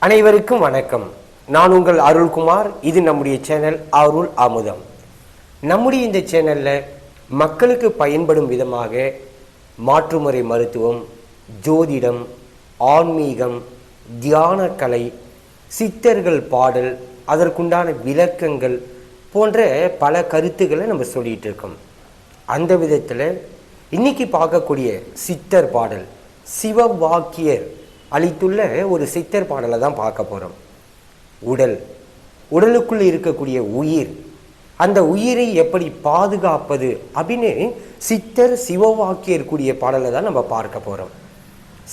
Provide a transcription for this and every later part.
அனைவருக்கும் வணக்கம். நான் உங்கள் அருள்குமார். இது நம்முடைய சேனல் அருள் அமுதம். நம்முடைய இந்த சேனலில் மக்களுக்கு பயன்படும் விதமாக மாற்றுமுறை மருத்துவம், ஜோதிடம், ஆன்மீகம், தியான கலை, சித்தர்கள் பாடல், அதற்குண்டான விளக்கங்கள் போன்ற பல கருத்துக்களை நம்ம சொல்லிகிட்டு இருக்கோம். அந்த விதத்தில் இன்னைக்கு பார்க்கக்கூடிய சித்தர் பாடல் சிவவாக்கியர் அளித்துள்ள ஒரு சித்தர் பாடலை தான் பார்க்க போகிறோம். உடலுக்குள் இருக்கக்கூடிய உயிர், அந்த உயிரை எப்படி பாதுகாப்பது அப்படின்னு சித்தர் சிவவாக்கியர் கூடிய பாடலை தான் நம்ம பார்க்க போகிறோம்.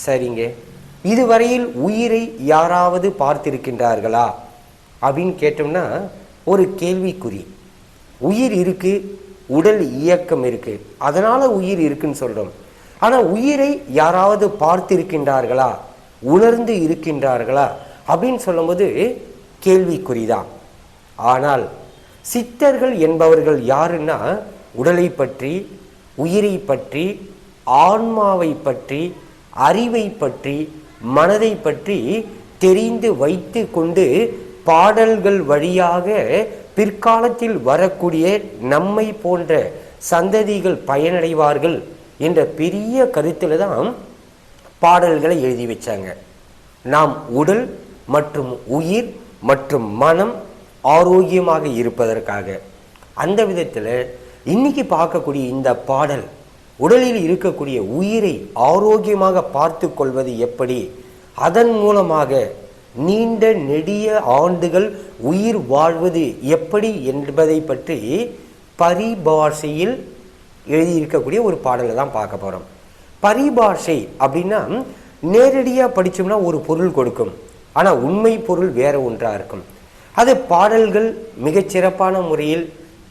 சரிங்க, இதுவரையில் உயிரை யாராவது பார்த்திருக்கின்றார்களா அப்படின்னு கேட்டோம்னா ஒரு கேள்விக்குறி. உயிர் இருக்கு, உடல் இயக்கம் இருக்கு, அதனால உயிர் இருக்குன்னு சொல்கிறோம். ஆனால் உயிரை யாராவது பார்த்திருக்கின்றார்களா, உணர்ந்து இருக்கின்றார்களா அப்படின்னு சொல்லும்போது கேள்விக்குறிதான். ஆனால் சித்தர்கள் என்பவர்கள் யாருன்னா உடலை பற்றி, உயிரை பற்றி, ஆன்மாவை பற்றி, அறிவை பற்றி, மனதை பற்றி தெரிந்து வைத்து கொண்டு பாடல்கள் வழியாக பிற்காலத்தில் வரக்கூடிய நம்மை போன்ற சந்ததிகள் பயனடைவார்கள் என்ற பெரிய கருத்தில் தான் பாடல்களை எழுதி வச்சாங்க. நாம் உடல் மற்றும் உயிர் மற்றும் மனம் ஆரோக்கியமாக இருப்பதற்காக. அந்த விதத்தில் இன்னைக்கு பார்க்கக்கூடிய இந்த பாடல் உடலில் இருக்கக்கூடிய உயிரை ஆரோக்கியமாக பார்த்து கொள்வது எப்படி, அதன் மூலமாக நீண்ட நெடிய ஆண்டுகள் உயிர் வாழ்வது எப்படி என்பதை பற்றி பரிபாஷையில் எழுதியிருக்கக்கூடிய ஒரு பாடலை தான் பார்க்க போகிறோம். பரிபாஷை அப்படின்னா நேரடியாக படித்தோம்னா ஒரு பொருள் கொடுக்கும், ஆனால் உண்மை பொருள் வேற ஒன்றாக இருக்கும். அது பாடல்கள் மிகச்சிறப்பான முறையில்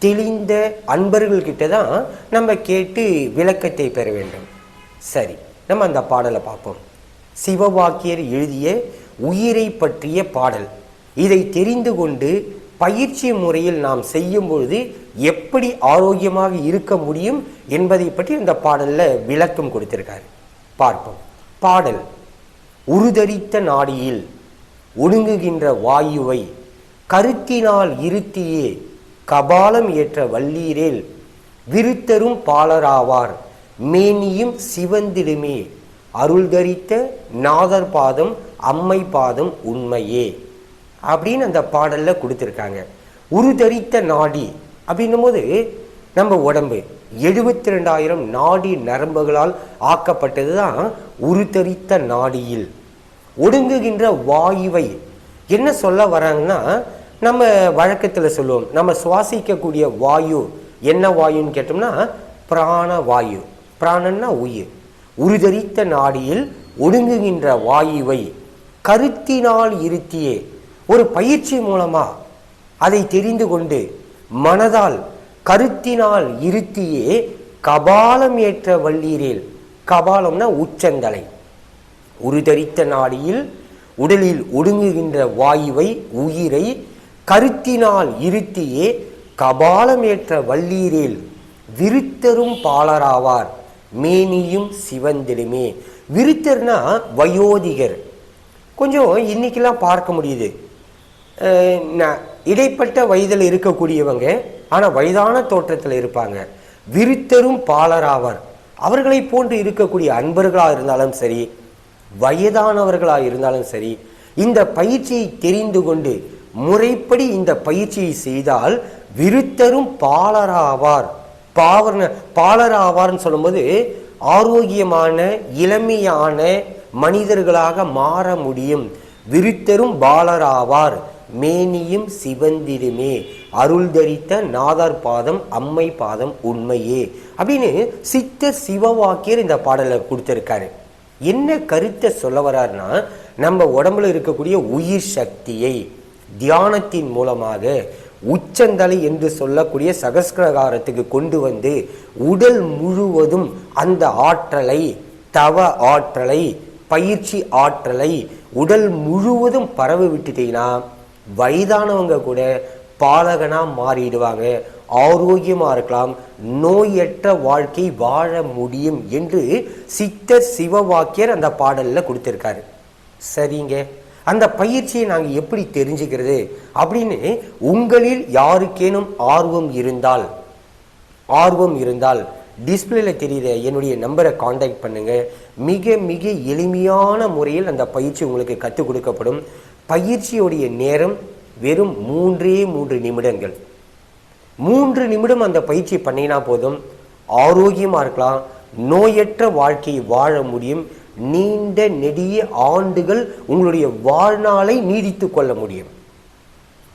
தெளிந்த அன்பர்கள்கிட்ட தான் நம்ம கேட்டு விளக்கத்தை பெற வேண்டும். சரி, நம்ம அந்த பாடலை பார்ப்போம். சிவவாக்கியர் எழுதிய உயிரை பற்றிய பாடல். இதை தெரிந்து கொண்டு பயிற்சி முறையில் நாம் செய்யும் பொழுது எப்படி ஆரோக்கியமாக இருக்க முடியும் என்பதை பற்றி இந்த பாடலில் விளக்கம் கொடுத்திருக்காரு. பார்ப்போம். பாடல். உருதரித்த நாடியில் ஒடுங்குகின்ற வாயுவை கருத்தினால் இருத்தியே கபாலம் ஏற்ற வல்லீரேல் விருத்தரும் பாலராவார் மேனியும் சிவந்திடுமே அருள் தரித்த நாதர் பாதம் அம்மை பாதம் உண்மையே அப்படின்னு அந்த பாடலில் கொடுத்துருக்காங்க. உருதரித்த நாடி அப்படின்னும் போது நம்ம உடம்பு 72,000 நாடி நரம்புகளால் ஆக்கப்பட்டது தான் உருதரித்த நாடியில். ஒடுங்குகின்ற வாயுவை என்ன சொல்ல வராங்கன்னா, நம்ம வழக்கத்தில் சொல்லுவோம், நம்ம சுவாசிக்கக்கூடிய வாயு என்ன வாயுன்னு கேட்டோம்னா பிராண வாயு. பிராணன்னா உயிர். உருதரித்த நாடியில் ஒடுங்குகின்ற வாயுவை கருத்தினால் இருத்தியே, ஒரு பயிற்சி மூலமா அதை தெரிந்து கொண்டு மனதால் கருத்தினால் இருத்தியே கபாலம் ஏற்ற வல்லீரேல். கபாலம்னா உச்சந்தலை. உருதரித்த நாடியில் உடலில் ஒடுங்குகின்ற வாயுவை உயிரை கருத்தினால் இருத்தியே கபாலம் ஏற்ற வல்லீரேல் விருத்தரும் பாலராவார் மேனியும் சிவந்திடுமே. விருத்தர்னா வயோதிகர். கொஞ்சம் இன்னைக்கெல்லாம் பார்க்க முடியுது, இடைப்பட்ட வயதில் இருக்கக்கூடியவங்க ஆனால் வயதான தோற்றத்தில் இருப்பாங்க. விருத்தரும் பாலராவார். அவர்களை போன்று இருக்கக்கூடிய அன்பர்களாக இருந்தாலும் சரி, வயதானவர்களாக இருந்தாலும் சரி, இந்த பயிற்சியை தெரிந்து கொண்டு முறைப்படி இந்த பயிற்சியை செய்தால் விருத்தரும் பாலராவார். பாலராவார்னு சொல்லும்போது ஆரோக்கியமான இளமையான மனிதர்களாக மாற முடியும். விருத்தரும் பாலராவார் மேனியும் சிவந்திடுமே அருள் தரித்த நாதர் பாதம் அம்மை பாதம் உண்மையே அப்படின்னு சித்தர் சிவவாக்கியர் இந்த பாடலை கொடுத்திருக்காரு. என்ன கருத்தை சொல்ல வர்றாருன்னா, நம்ம உடம்புல இருக்கக்கூடிய உயிர் சக்தியை தியானத்தின் மூலமாக உச்சந்தலை என்று சொல்லக்கூடிய சகஸ்கிரகாரத்துக்கு கொண்டு வந்து உடல் முழுவதும் அந்த ஆற்றலை, தவ ஆற்றலை, பயிற்சி ஆற்றலை உடல் முழுவதும் பரவ விட்டுட்டீங்கன்னா வயதானவங்க கூட பாலகனா மாறிடுவாங்க, ஆரோக்கியமாக இருக்கலாம், நோயற்ற வாழ்க்கை வாழ முடியும் என்று சித்தர் சிவவாக்கியர் அந்த பாடலில் கொடுத்திருக்காரு. சரிங்க, அந்த பயிற்சியை நாங்கள் எப்படி தெரிஞ்சுக்கிறது அப்படின்னு உங்களில் யாருக்கேனும் ஆர்வம் இருந்தால் டிஸ்பிளேல தெரிகிற என்னுடைய நம்பரை காண்டாக்ட் பண்ணுங்க. மிக மிக எளிமையான முறையில் அந்த பயிற்சி உங்களுக்கு கற்றுக் கொடுக்கப்படும். பயிற்சியுடைய நேரம் வெறும் 3 நிமிடங்கள். 3 நிமிடம் அந்த பயிற்சி பண்ணினா போதும், ஆரோக்கியமாக இருக்கலாம், நோயற்ற வாழ்க்கையை வாழ முடியும், நீண்ட நெடிய ஆண்டுகள் உங்களுடைய வாழ்நாளை நீடித்து கொள்ள முடியும்.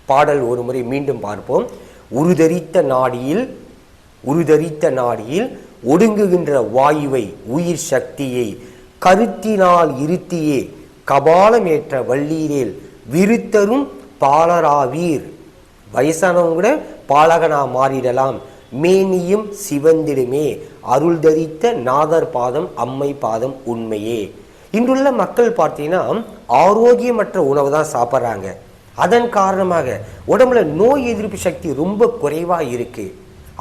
பாடல் ஒரு முறை மீண்டும் பார்ப்போம். உருதரித்த நாடியில் ஒடுங்குகின்ற வாயுவை உயிர் சக்தியை கருத்தினால் இருத்தியே கபாலமேற்ற வள்ளீரேல் விருத்தரும் பாலராவீர். வயசானவங்க கூட பாலகனா மாறிடலாம். மேனியும் சிவந்திடுமே அருள் தரித்த நாதர் பாதம் அம்மை பாதம் உண்மையே. இன்றுள்ள மக்கள் பார்த்தீங்கன்னா ஆரோக்கியமற்ற உணவு தான் சாப்பிட்றாங்க. அதன் காரணமாக உடம்புல நோய் எதிர்ப்பு சக்தி ரொம்ப குறைவாக இருக்கு.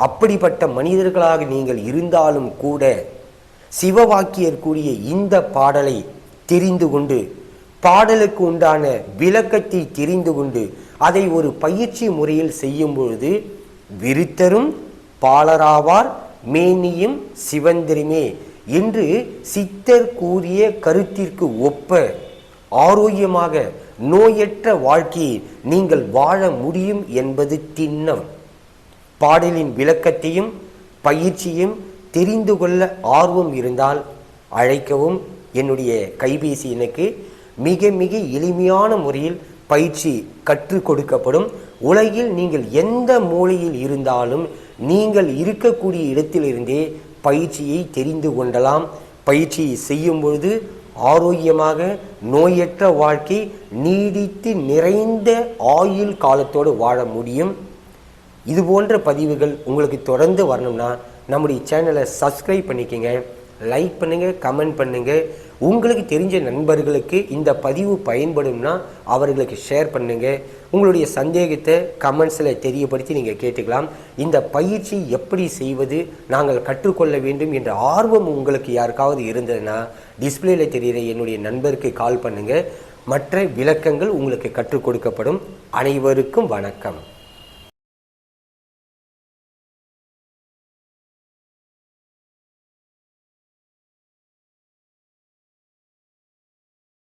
அப்படிப்பட்ட மனிதர்களாக நீங்கள் இருந்தாலும் கூட சிவவாக்கியர் கூறிய இந்த பாடலை தெரிந்து கொண்டு, பாடலுக்கு உண்டான விளக்கத்தை தெரிந்து கொண்டு அதை ஒரு பயிற்சி முறையில் செய்யும் பொழுது விருத்தரும் பாலராவார் மேனியும் சிவந்திருமே என்று சித்தர் கூறிய கருத்திற்கு ஒப்ப ஆரோக்கியமாக நோயற்ற வாழ்க்கையை நீங்கள் வாழ முடியும் என்பது திண்ணம். பாடலின் விளக்கத்தையும் பயிற்சியும் தெரிந்து கொள்ள ஆர்வம் இருந்தால் அழைக்கவும். என்னுடைய கைபேசி எனக்கு மிக மிக எளிமையான முறையில் பயிற்சி கற்றுக் கொடுக்கப்படும். உலகில் நீங்கள் எந்த மூலையில் இருந்தாலும் நீங்கள் இருக்கக்கூடிய இடத்திலிருந்தே பயிற்சியை தெரிந்து கொள்ளலாம். பயிற்சியை செய்யும் பொழுது ஆரோக்கியமாக நோயற்ற வாழ்க்கை நீடித்து நிறைந்த ஆயுள் காலத்தோடு வாழ முடியும். இது போன்ற பதிவுகள் உங்களுக்கு தொடர்ந்து வரணும்னா நம்முடைய சேனலை சப்ஸ்கிரைப் பண்ணிக்கங்க, லைக் பண்ணுங்க, கமெண்ட் பண்ணுங்க. உங்களுக்கு தெரிஞ்ச நண்பர்களுக்கு இந்த பதிவு பயன்படும்னா அவர்களுக்கு ஷேர் பண்ணுங்க. உங்களுடைய சந்தேகத்தை கமெண்ட்ஸில் தெரியப்படுத்தி நீங்கள் கேட்டுக்கலாம். இந்த பயிற்சி எப்படி செய்வது, நாங்கள் கற்றுக்கொள்ள வேண்டும் என்ற ஆர்வம் உங்களுக்கு யாருக்காவது இருந்ததுன்னா டிஸ்பிளேல தெரிகிற என்னுடைய நண்பருக்கு கால் பண்ணுங்க. மற்ற விளக்கங்கள் உங்களுக்கு கற்றுக் கொடுக்கப்படும். அனைவருக்கும் வணக்கம்.